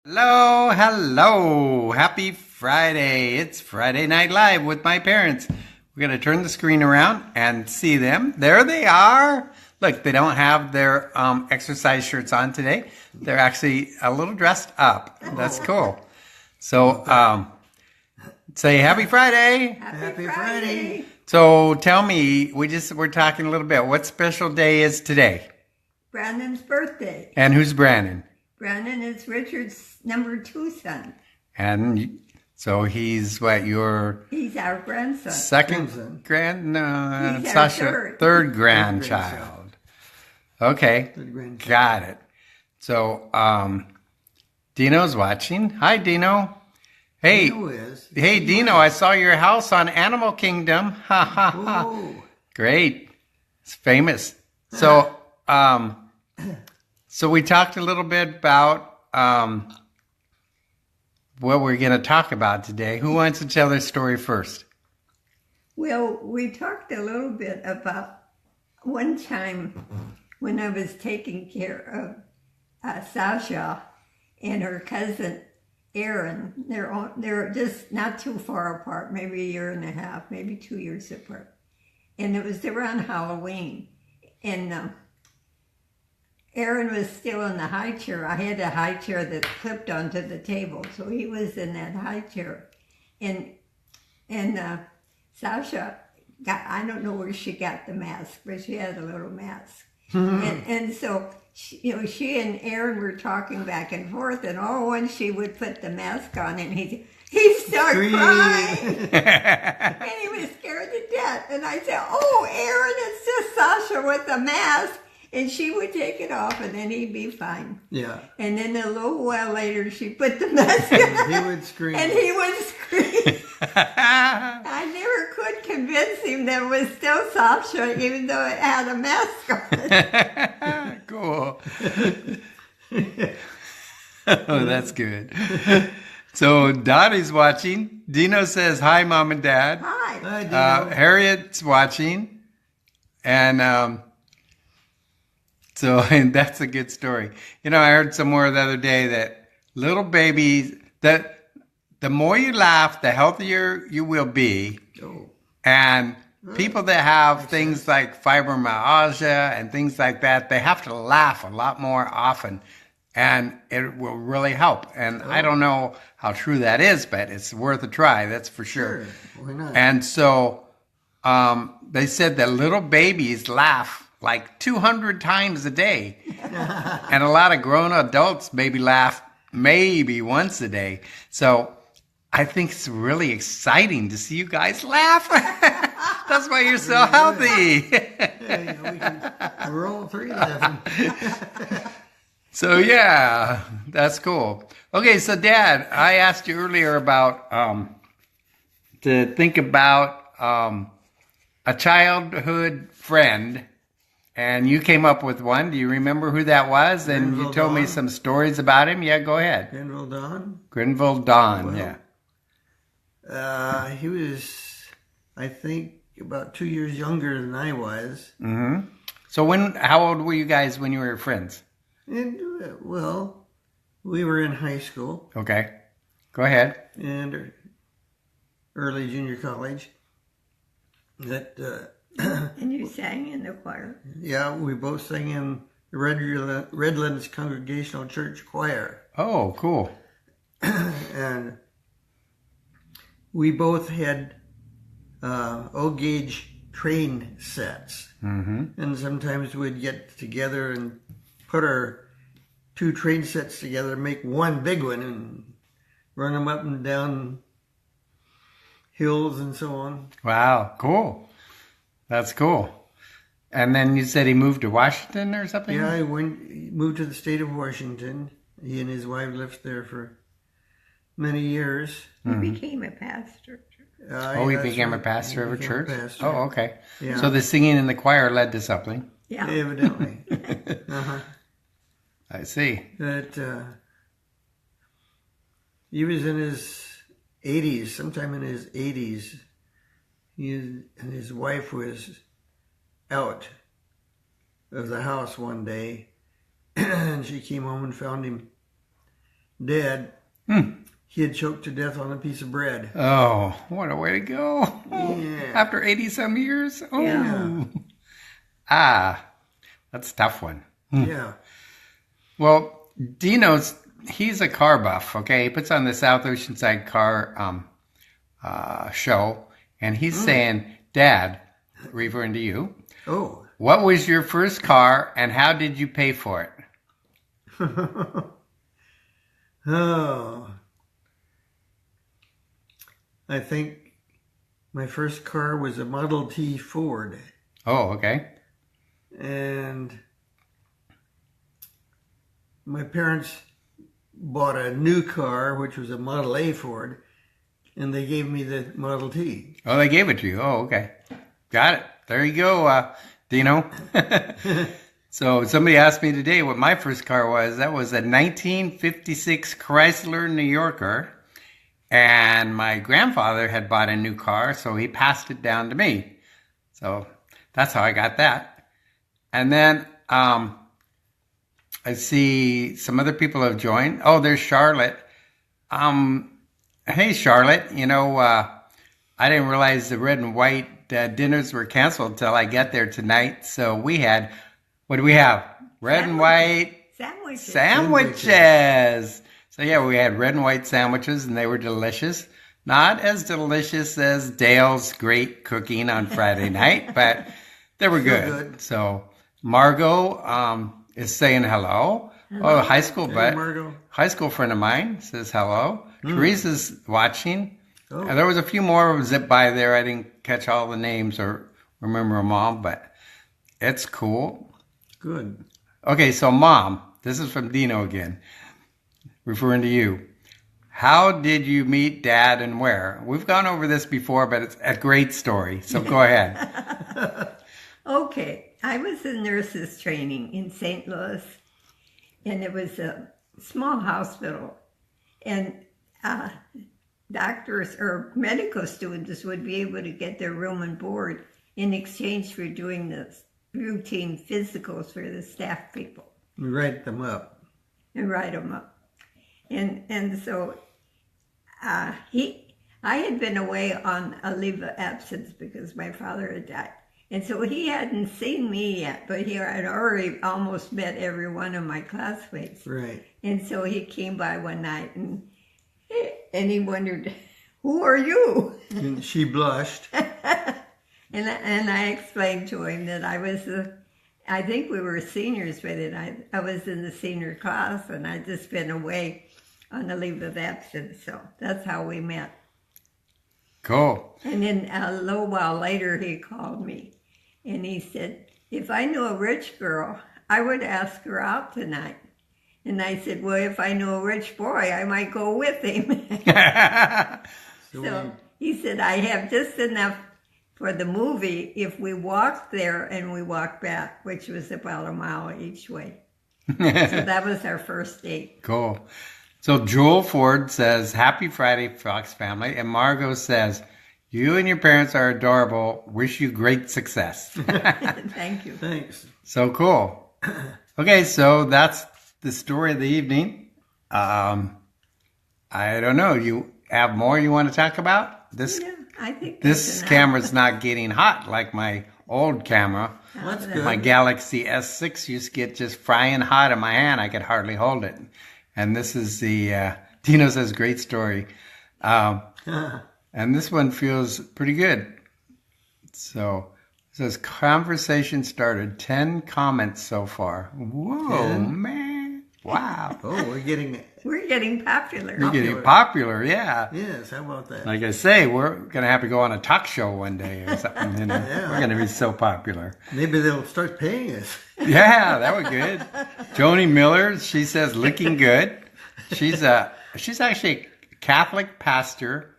Hello, hello. Happy Friday. It's Friday Night Live with my parents. We're going to turn the screen around and see them. There they are. Look, they don't have their exercise shirts on today. They're actually a little dressed up. That's cool. So, say Happy Friday. Happy Friday. So tell me, we're talking a little bit. What special day is today? Brandon's birthday. And who's Brandon? Brandon is Richard's number 2 son. And so he's what, your He's our grandson. second He's our Sasha, third grandchild. Okay, Third grandchild. got it. So, Dino's watching. Hi, Dino. Hey, Dino is. hey, Dino, I saw your house on Animal Kingdom. Ha, ha, ha. Oh, Great. It's famous. So, so we talked a little bit about, what we're going to talk about today. Who wants to tell their story first? Well, we talked a little bit about one time when I was taking care of Sasha and her cousin Aaron. They're just not too far apart, maybe a year and a half, maybe 2 years apart. And it was around Halloween. And Aaron was still in the high chair. I had a high chair that clipped onto the table, so he was in that high chair. And Sasha got, I don't know where she got the mask, but she had a little mask. And so, she and Aaron were talking back and forth, and all once she would put the mask on, and he'd start crying. And he was scared to death. And I said, "Oh, Aaron, it's just Sasha with the mask." And she would take it off, and then he'd be fine. yeah. And then a little while later, she put the mask on. He would scream. And he would scream. I never could convince him that it was still Sasha, even though it had a mask on it. Cool. Oh, that's good. So Dottie's watching. Dino says, hi, Mom and Dad. Hi. Hi, Dino. Harriet's watching. And so and that's a good story. I heard somewhere the other day that little babies, that the more you laugh, the healthier you will be. Oh, And people that have things like fibromyalgia and things like that, they have to laugh a lot more often. And it will really help. And I don't know how true that is, but it's worth a try, that's for sure. sure. Why not? And so they said that little babies laugh like 200 times a day. And a lot of grown adults maybe laugh maybe once a day. So I think it's really exciting to see you guys laugh. That's why you're so healthy. Yeah, we're all three laughing. So yeah, that's cool. Okay, so Dad, I asked you earlier about to think about a childhood friend, and you came up with one. Do you remember who that was? And you Grenville told me Dawn. some stories about him. Yeah, go ahead. Grenville Dawn. Grenville Dawn. Well, Yeah. He was, I think, about 2 years younger than I was. Mm-hmm. So how old were you guys when you were friends? And, well, we were in high school Okay, go ahead. and early junior college. That, And you sang in the choir. yeah, we both sang in the Redlands Congregational Church Choir. Oh, cool. And we both had O-gauge train sets. Mm-hmm. And sometimes we'd get together and put our 2 train sets together, make one big one, and run them up and down hills and so on. Wow, cool. That's cool. And then you said he moved to Washington or something? Yeah, he moved to the state of Washington. He and his wife lived there for many years. He became a pastor. Oh, he that's became a right. pastor He of a became church? pastor. Oh, okay. Yeah. So the singing in the choir led to something. Yeah. Evidently. Uh-huh. I see. That he was in his 80s, sometime in his 80s. He and his wife was out of the house one day, and she came home and found him Dad, he had choked to death on a piece of bread. Oh, what a way to go. Yeah. After 80 some years? Oh. Yeah. Ah, that's a tough one. Yeah. Well, he's a car buff, okay? He puts on the South Oceanside car show, and he's saying, Dad, referring to you, Oh. what was your first car and how did you pay for it? Oh. I think my first car was a Model T Ford. Oh, okay. And my parents bought a new car, which was a Model A Ford, and they gave me the Model T. Oh, they gave it to you. Oh, okay. Got it. There you go, Dino. So somebody asked me today what my first car was. That was a 1956 Chrysler New Yorker. And my grandfather had bought a new car, so he passed it down to me. So that's how I got that. And then I see some other people have joined. Oh, there's Charlotte. Hey, Charlotte. I didn't realize the red and white dinners were canceled until I get there tonight. So we had, what do we have? Red and white sandwiches. So yeah, we had red and white sandwiches and they were delicious. Not as delicious as Dale's great cooking on Friday night, but they were good. So Margot is saying hello. Oh, a high school friend of mine says hello. Teresa's watching. Oh. There was a few more zip by there. I didn't catch all the names or remember them all, but it's cool. Good. Okay, so Mom, this is from Dino again, referring to you. How did you meet Dad and where? We've gone over this before, but it's a great story, so go ahead. Okay, I was in nurses training in St. Louis, and it was a small hospital, and doctors or medical students would be able to get their room and board in exchange for doing the routine physicals for the staff people. You write them up. And write them up. And so I had been away on a leave of absence because my father had died. And so he hadn't seen me yet, but he had already almost met every one of my classmates. Right. And so he came by one night and he wondered, who are you? And she blushed. And I explained to him that I think we were seniors, but I was in the senior class and I'd just been away on a leave of absence. So that's how we met. Cool. And then a little while later, he called me and he said, if I knew a rich girl, I would ask her out tonight. And I said, well, if I knew a rich boy, I might go with him. So he said, I have just enough for the movie if we walked there and we walked back, which was about a mile each way. So that was our first date. Cool. So Joel Ford says, happy Friday, Fox family. And Margot says, you and your parents are adorable. Wish you great success. Thank you. Thanks. So cool. Okay, so that's the story of the evening. I don't know. You have more you want to talk about? Yeah, I think This camera's not getting hot like my old camera. That's good. My Galaxy S6 used to get just frying hot in my hand. I could hardly hold it. And this is the, Dino says, great story. And this one feels pretty good. So it says, conversation started. 10 comments so far. Whoa, 10? man. Wow. Oh, we're getting popular. We're getting popular, yeah. Yes, how about that? Like I say, we're going to have to go on a talk show one day or something. You know? Yeah. We're going to be so popular. Maybe they'll start paying us. Yeah, that was good. Joni Miller, she says, looking good. She's actually a Catholic pastor,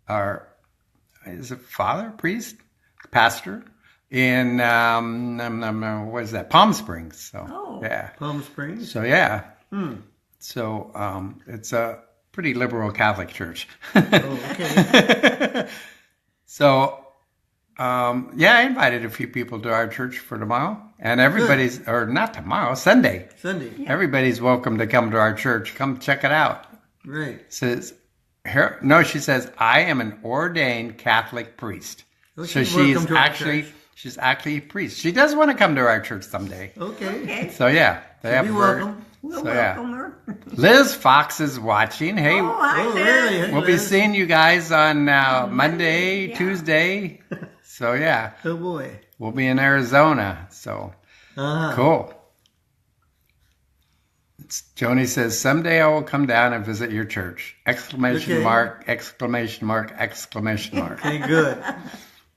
or is it father, priest, pastor in what is that? Palm Springs. So yeah, Palm Springs. so yeah. So it's a pretty liberal Catholic church. Oh, okay. So yeah, I invited a few people to our church for tomorrow. And everybody's, or not tomorrow, Sunday. Sunday. Everybody's welcome to come to our church. Come check it out. Right. Says, she says, I am an ordained Catholic priest. Oh, So she's welcome to our she's actually a priest. She does want to come to our church someday. Okay. Okay. So yeah, they have Be her- welcome. We'll So, yeah. welcome her. Liz Fox is watching. Hey, Oh, I Oh, know. really? Hey, we'll be Liz. seeing you guys on Monday, yeah. Tuesday. So yeah, Oh, boy. we'll be in Arizona. So Uh-huh. cool. Joni says, someday I will come down and visit your church. Exclamation Okay. mark, exclamation mark, exclamation mark. Okay, good.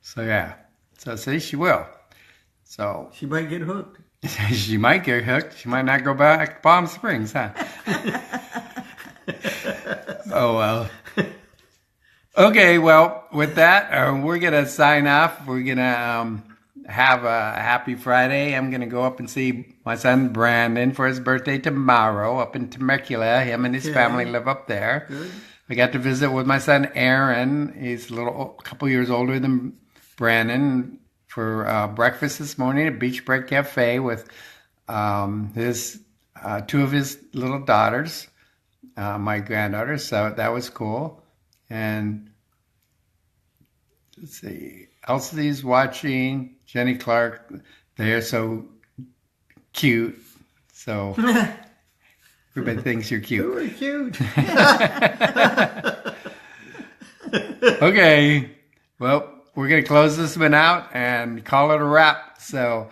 So yeah. So see, she will. So She might get hooked. she might get hooked. She might not go back to Palm Springs, huh? Oh, well. Okay, well, with that, we're going to sign off. We're going to have a happy Friday. I'm going to go up and see my son Brandon for his birthday tomorrow up in Temecula. Him and his Okay. family live up there. Good. I got to visit with my son Aaron. He's a couple years older than Brandon for breakfast this morning at Beach Break Cafe with his two of his little daughters, my granddaughters. So that was cool. And let's see, Elsie's watching. Jenny Clark, they're so cute. So everybody thinks you're cute. You were cute. Okay. Well, we're going to close this one out and call it a wrap. So,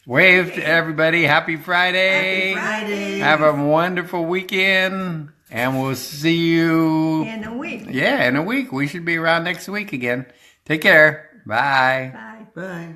wave to everybody. Happy Friday. Happy Friday. Have a wonderful weekend. And we'll see you, In a week. in a week. We should be around next week again. Take care. Bye. Bye. Bye.